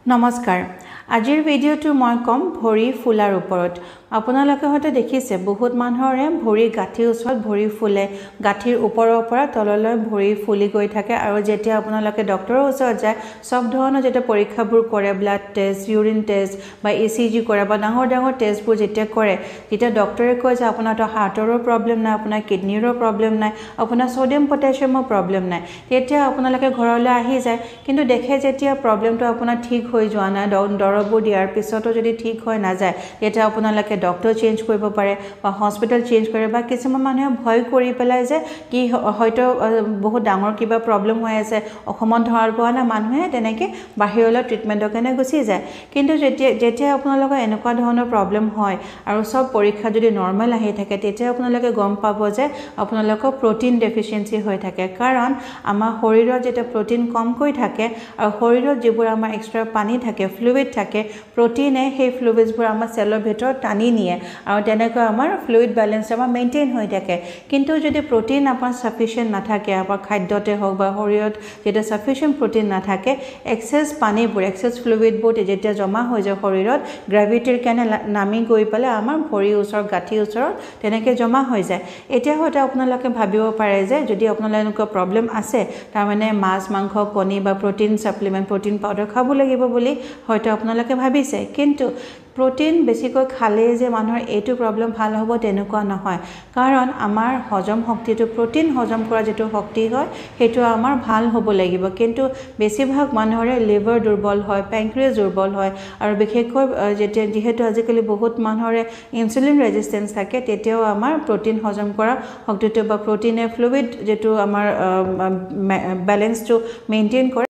নমস্কাৰ আজিৰ ভিডিঅ'টো মই কম ভৰি ফুলাৰ ওপৰত আপোনালোকে হয়তো দেখিছে বহুত মানুহৰে ভৰি গাঁঠিৰ ওচৰত ভৰি ফুলে গাঁঠিৰ ওপৰৰ পৰা তললৈ ভৰি ফুলি গৈ থাকে আৰু যেতিয়া আপোনালোকে ডক্টৰৰ ওচৰত যায় সব ধৰণৰ যেটা পৰীক্ষাবোৰ কৰে ব্লাড টেষ্ট ইউৰিন টেষ্ট বা ইচিজি কৰে বা ডাঙৰ ডাঙৰ টেষ্টবোৰ যেতিয়া কৰে তেতিয়া ডক্টৰে কয় যে আপোনাৰ হাৰ্টৰো প্ৰবলেম নাই আপোনাৰ কিডনীৰো প্ৰবলেম নাই আপোনাৰ সোডিয়াম পটাছিয়ামৰ প্ৰবলেম নাই তেতিয়া আপোনালোকে ঘৰলৈ আহি যায় কিন্তু দেখে যেতিয়া প্ৰবলেমটো আপোনাৰ ঠিক হৈ যোৱা নাই দৰববোৰ দিয়াৰ পিছতো যদি ঠিক হৈ না যায় তেতিয়া আপোনালোকে ডক্টৰ চেঞ্জ কৰিব পাৰে বা হস্পিটেল চেঞ্জ কৰে বা কিছুমান মানুহে ভয় কৰি পেলাই যে কি হয়তো বহুত ডাঙৰ কিবা প্ৰবলেম হৈ আছে অসমত ধৰাৰ পোৱা না মানুহে তেনেকৈ বাহিৰলৈ ট্ৰিটমেণ্টৰ কাৰণে গুচি যায় কিন্তু যেতিয়া আপোনালোকৰ এনেকুৱা ধৰণৰ প্ৰবলেম হয় আৰু সব পৰীক্ষা যদি নৰ্মেল আহি থাকে তেতিয়া আপোনালোকে গম পাব যে আপোনালোকৰ প্ৰটিন ডেফিচিয়েন্সি হৈ থাকে কাৰণ আমাৰ শৰীৰত যেতিয়া প্ৰটিন কমকৈ থাকে আৰু শৰীৰত যিবোৰ আমাৰ এক্সট্ৰা পানী থাকে ফ্লুইড থাকে প্ৰটিনে সেই ফ্লুইডছবোৰ আমাৰ সেলৰ ভিতৰত টানি নিয়ে আৰু তেনেকৈ আমাৰ ফ্লুইড বেলেন্স আমাৰ মেইনটেইন হৈ থাকে কিন্তু যদি প্ৰটিন আপোনাৰ সাফিচিয়েন্ট নাথাকে আপোনাৰ খাদ্যতে হোক বা শৰীৰত যেটা সাফিচিয়েন্ট প্ৰটিন নাথাকে এক্সেস পানীবোৰ এক্সেস ফ্লুইডবোৰ যেতিয়া জমা হৈ যায় শৰীৰত গ্ৰেভিটিৰ কাৰণে নামি গৈ পেলাই আমাৰ ভৰিৰ ওচৰত গাঁঠিৰ ওচৰত তেনেকৈ জমা হৈ যায় এতিয়া হয়তো আপোনালোকে ভাবিব পাৰে যে যদি আপোনালোকৰ এনেকুৱা প্ৰবলেম আছে তাৰ মানে মাছ মাংস কণী বা প্ৰটিন সাপ্লিমেন্ট প্ৰটিন পাউডাৰ খাব লাগিব বুলি হয়তো আপোনালোকে ভাবিছে কিন্তু প্ৰটিন বেছিকৈ খালে যে মানুহৰ এইটো প্ৰবলেম ভাল হ'ব তেনেকুৱা নহয় কাৰণ আমাৰ হজম শক্তিটো প্ৰটিন হজম কৰা যেটো শক্তি হয় হেতু আমাৰ ভাল হ'ব লাগিব কিন্তু বেছিভাগ মানুহৰে লিভাৰ দুৰ্বল হয় পেনক্ৰিয়াছ দুৰ্বল হয় আৰু বিশেষকৈ যেহেতু আজিকালি বহুত মানুহৰে ইনসুলিন ৰেজিস্ট্যান্স থাকে তেতিয়াও আমাৰ প্ৰটিন হজম কৰা শক্তিটো বা প্ৰটিনে ফ্লুইড যেটো আমাৰ বেলেন্সটো মেইনটেইন কৰে